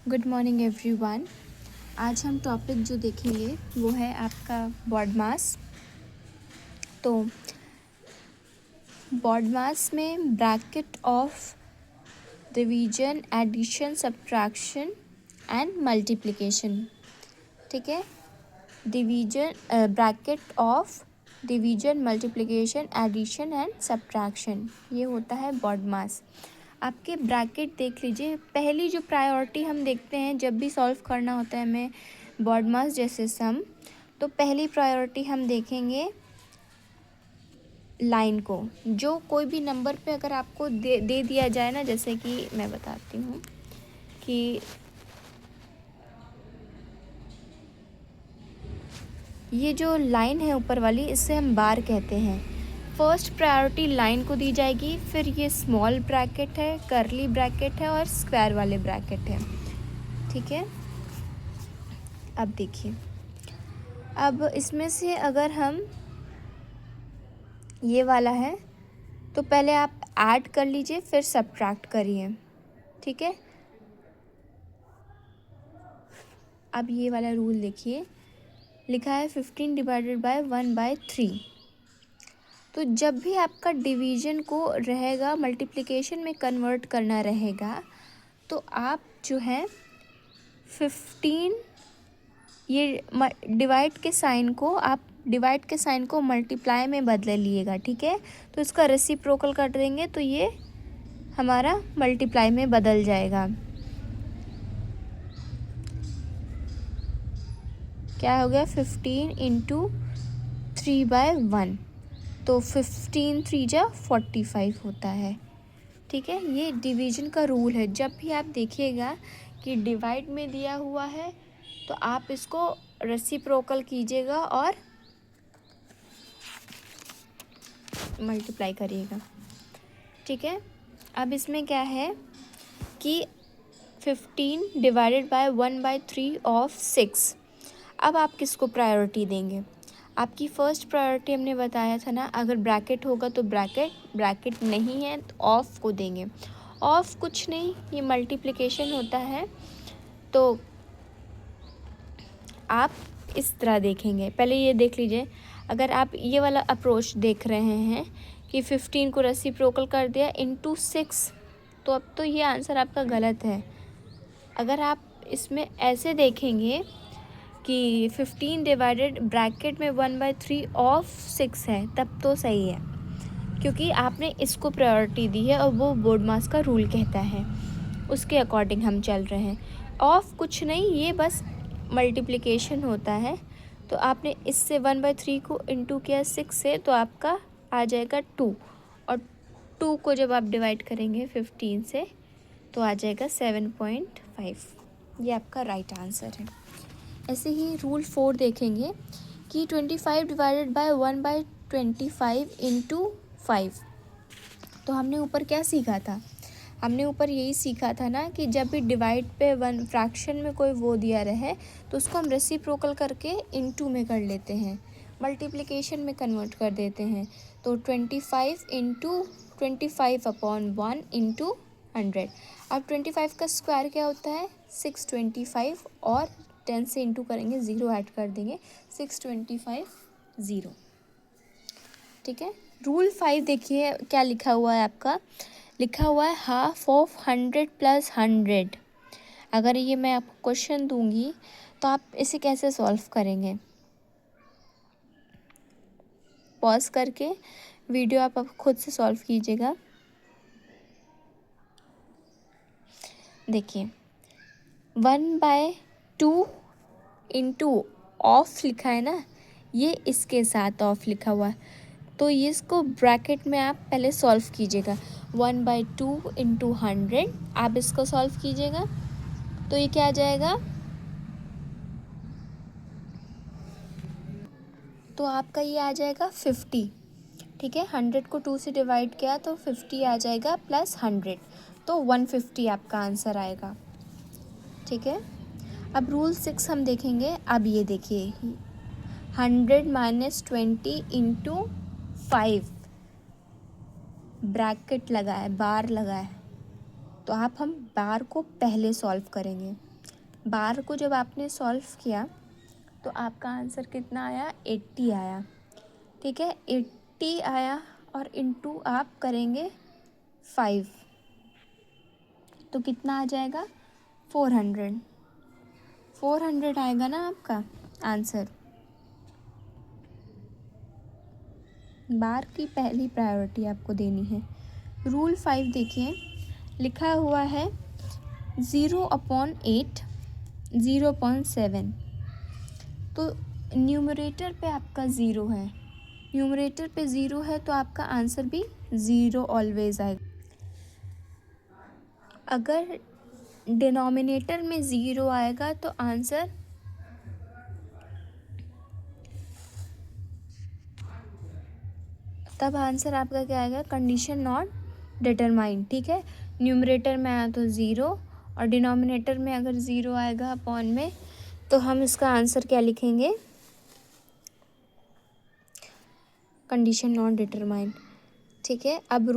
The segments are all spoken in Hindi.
Good morning everyone. आज हम टॉपिक जो देखेंगे वो है आपका बॉड मास। तो बॉड मास में bracket of division, addition, subtraction and multiplication. ठीक है, division, bracket of division, multiplication, addition and subtraction, ये होता है बॉड मास। आपके ब्रैकेट देख लीजिए। पहली जो प्रायोरिटी हम देखते हैं जब भी सॉल्व करना होता है हमें बॉड मास जैसे सम, तो पहली प्रायोरिटी हम देखेंगे लाइन को। जो कोई भी नंबर पे अगर आपको दे दिया जाए ना, जैसे कि मैं बताती हूँ कि ये जो लाइन है ऊपर वाली, इससे हम बार कहते हैं। फर्स्ट प्रायोरिटी लाइन को दी जाएगी, फिर ये स्मॉल ब्रैकेट है, कर्ली ब्रैकेट है और स्क्वायर वाले ब्रैकेट है। ठीक है, अब देखिए, अब इसमें से अगर हम ये वाला है तो पहले आप ऐड कर लीजिए, फिर सब्ट्रैक्ट करिए। ठीक है, अब ये वाला रूल देखिए, लिखा है 15 डिवाइडेड बाय 1/3। तो जब भी आपका डिवीजन को रहेगा, मल्टीप्लिकेशन में कन्वर्ट करना रहेगा, तो आप जो है 15, ये डिवाइड के साइन को मल्टीप्लाई में बदले लिएगा। ठीक है, तो इसका रेसिप्रोकल कर देंगे तो ये हमारा मल्टीप्लाई में बदल जाएगा। क्या हो गया, 15 इंटू 3/1, तो 15 3 जा 45 होता है। ठीक है, ये डिवीजन का रूल है। जब भी आप देखिएगा कि डिवाइड में दिया हुआ है तो आप इसको रेसिप्रोकल कीजिएगा और मल्टीप्लाई करिएगा। ठीक है, अब इसमें क्या है कि 15 डिवाइडेड बाय 1/3 ऑफ 6। अब आप किसको प्रायोरिटी देंगे? आपकी फर्स्ट प्रायोरिटी हमने बताया था ना, अगर ब्रैकेट होगा तो ब्रैकेट नहीं है तो ऑफ को देंगे। ऑफ कुछ नहीं, ये मल्टीप्लिकेशन होता है। तो आप इस तरह देखेंगे। पहले ये देख लीजिए, अगर आप ये वाला अप्रोच देख रहे हैं कि 15 को रेसिप्रोकल कर दिया इंटू 6, तो अब तो ये आंसर आपका गलत है। अगर आप इसमें ऐसे देखेंगे कि 15 डिवाइडेड ब्रैकेट में 1/3 ऑफ 6 है, तब तो सही है, क्योंकि आपने इसको प्रायोरिटी दी है और वो बोर्ड मास का रूल कहता है, उसके अकॉर्डिंग हम चल रहे हैं। ऑफ कुछ नहीं, ये बस मल्टीप्लिकेशन होता है। तो आपने इससे 1/3 को इंटू किया 6 से, तो आपका आ जाएगा 2, और 2 को जब आप डिवाइड करेंगे 15 से तो आ जाएगा 7.5। ये आपका राइट आंसर है। ऐसे ही रूल 4 देखेंगे कि 25 डिवाइडेड बाय 1/25 इंटू 5। तो हमने ऊपर क्या सीखा था? हमने ऊपर यही सीखा था ना कि जब भी डिवाइड पे वन फ्रैक्शन में कोई वो दिया रहे तो उसको हम रेसिप्रोकल करके इनटू में कर लेते हैं, मल्टीप्लिकेशन में कन्वर्ट कर देते हैं। तो 25 इंटू 25/1 इंटू 100। अब 25 का स्क्वायर क्या होता है? 625, और 10 से इंटू करेंगे, 0 ऐड कर देंगे, 625 0। ठीक है, रूल 5 देखिए क्या लिखा हुआ है आपका। लिखा हुआ है हाफ ऑफ 100 + 100। अगर ये मैं आपको क्वेश्चन दूंगी तो आप इसे कैसे सॉल्व करेंगे? पॉज करके वीडियो आप खुद से सॉल्व कीजिएगा। देखिए, 1/2 इंटू ऑफ लिखा है ना, ये इसके साथ ऑफ लिखा हुआ है, तो ये इसको ब्रैकेट में आप पहले सॉल्व कीजिएगा। 1/2 इंटू 100, आप इसको सॉल्व कीजिएगा तो ये क्या आ जाएगा? तो आपका ये आ जाएगा 50। ठीक है, 100 को 2 से डिवाइड किया तो 50 आ जाएगा प्लस 100, तो 150 आपका आंसर आएगा। ठीक है, अब रूल 6 हम देखेंगे। अब ये देखिए, 100 - 20 इंटू 5, ब्रैकेट लगा है, बार लगा है, तो हम बार को पहले सॉल्व करेंगे। बार को जब आपने सॉल्व किया तो आपका आंसर कितना आया, 80 आया। ठीक है, 80 आया और इनटू आप करेंगे 5 तो कितना आ जाएगा, 400 आएगा ना आपका आंसर। बार की पहली प्रायोरिटी आपको देनी है। रूल 5 देखिए, लिखा हुआ है 0/8 0/7। तो न्यूमरेटर पे आपका ज़ीरो है, न्यूमरेटर पे ज़ीरो है तो आपका आंसर भी ज़ीरो ऑलवेज आएगा। अगर डिनोमिनेटर में ज़ीरो आएगा तो आंसर तब आंसर आपका क्या आएगा, कंडीशन नॉट डिटरमाइंड। ठीक है, न्यूमरेटर में आया तो ज़ीरो और डिनोमिनेटर में अगर ज़ीरो आएगा अपॉन में तो हम इसका आंसर क्या लिखेंगे, कंडीशन नॉट डिटरमाइंड। ठीक है, अब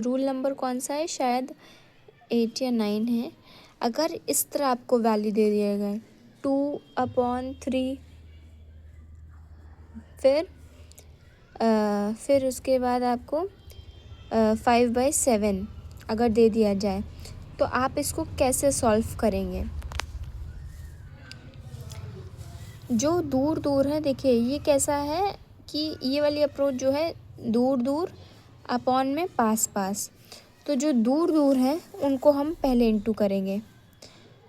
रूल नंबर कौन सा है, शायद 8 या 9 है। अगर इस तरह आपको वैल्यू दे दिया गया 2/3, फिर उसके बाद आपको 5/7 अगर दे दिया जाए तो आप इसको कैसे सॉल्व करेंगे। जो दूर दूर है, देखिए ये कैसा है कि ये वाली अप्रोच जो है दूर दूर अपॉन में पास पास, तो जो दूर दूर है उनको हम पहले इंटू करेंगे।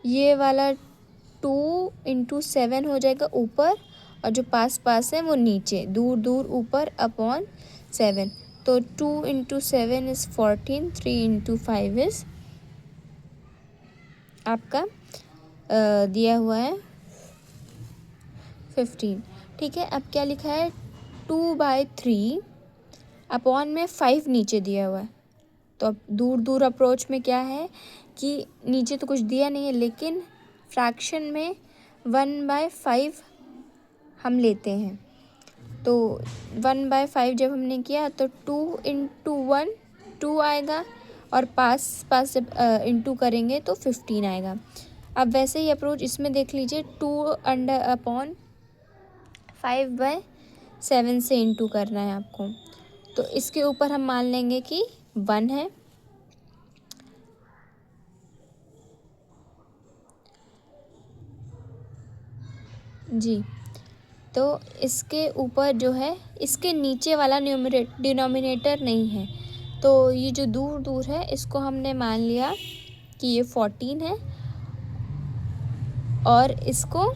ये वाला 2 × 7 हो जाएगा ऊपर और जो पास पास है वो नीचे, दूर दूर ऊपर अपॉन 7। तो 2 × 7 इज़ 14, 3 × 5 इज़ आपका दिया हुआ है 15। ठीक है, अब क्या लिखा है, 2/3 अपॉन में 5 नीचे दिया हुआ है। तो अब दूर दूर अप्रोच में क्या है कि नीचे तो कुछ दिया नहीं है, लेकिन फ्रैक्शन में 1/5 हम लेते हैं। तो 1/5 जब हमने किया तो 2 × 1 2 आएगा और पास पास जब इंटू करेंगे तो 15 आएगा। अब वैसे ही अप्रोच इसमें देख लीजिए, 2/5/7 से इंटू करना है आपको। तो इसके ऊपर हम मान लेंगे कि 1 है, जी। तो इसके ऊपर जो है, इसके नीचे वाला डिनोमिनेटर नहीं है, तो ये जो दूर दूर है इसको हमने मान लिया कि ये 14 है और इसको,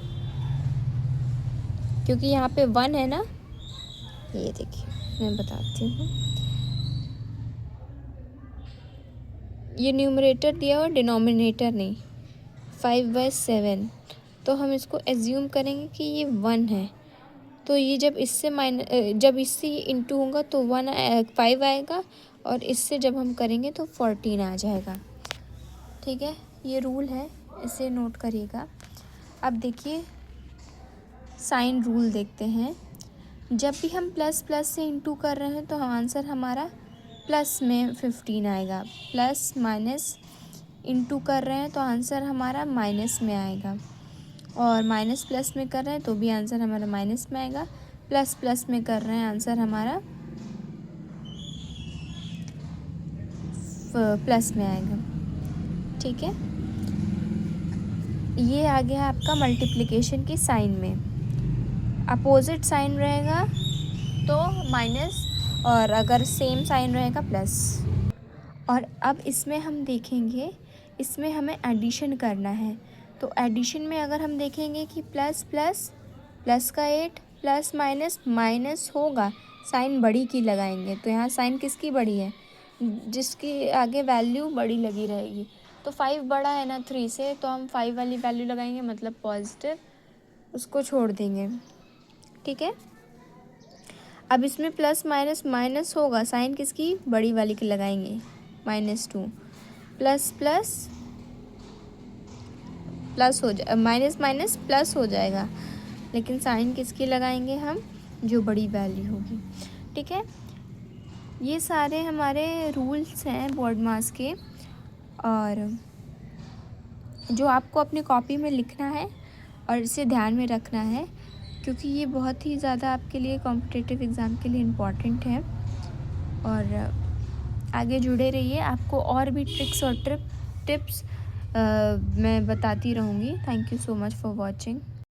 क्योंकि यहाँ पे 1 है ना, ये देखिए मैं बताती हूँ, ये न्यूमरेटर दिया हुआ डिनोमिनेटर नहीं, 5/7, तो हम इसको एज्यूम करेंगे कि ये 1 है। तो ये जब इससे इंटू होगा तो 5 आएगा और इससे जब हम करेंगे तो 14 आ जाएगा। ठीक है, ये रूल है, इसे नोट करिएगा। अब देखिए साइन रूल देखते हैं। जब भी हम प्लस प्लस से इंटू कर रहे हैं तो आंसर हमारा प्लस में 15 आएगा, प्लस माइनस इंटू कर रहे हैं तो आंसर हमारा माइनस में आएगा, और माइनस प्लस में कर रहे हैं तो भी आंसर हमारा माइनस में आएगा, प्लस प्लस में कर रहे हैं आंसर हमारा प्लस में आएगा। ठीक है, ये आ गया आपका मल्टीप्लिकेशन की साइन में। अपोजिट साइन रहेगा तो माइनस, और अगर सेम साइन रहेगा प्लस। और अब इसमें हम देखेंगे, इसमें हमें एडिशन करना है। तो एडिशन में अगर हम देखेंगे कि प्लस प्लस प्लस का 8 प्लस माइनस माइनस होगा, साइन बड़ी की लगाएंगे, तो यहाँ साइन किसकी बड़ी है, जिसकी आगे वैल्यू बड़ी लगी रहेगी। तो 5 बड़ा है ना 3 से, तो हम 5 वाली वैल्यू लगाएंगे, मतलब पॉजिटिव, उसको छोड़ देंगे। ठीक है, अब इसमें प्लस माइनस माइनस होगा, साइन किसकी, बड़ी वाली की लगाएंगे, -2, प्लस प्लस प्लस हो जाए, माइनस माइनस प्लस हो जाएगा, लेकिन साइन किसकी लगाएंगे हम, जो बड़ी वैल्यू होगी। ठीक है, ये सारे हमारे रूल्स हैं बोर्ड मास के। और जो आपको अपनी कॉपी में लिखना है और इसे ध्यान में रखना है, क्योंकि ये बहुत ही ज़्यादा आपके लिए कॉम्पिटिटिव एग्ज़ाम के लिए इम्पॉर्टेंट है। और आगे जुड़े रहिए, आपको और भी ट्रिक्स और टिप्स मैं बताती रहूँगी। Thank you so much for watching.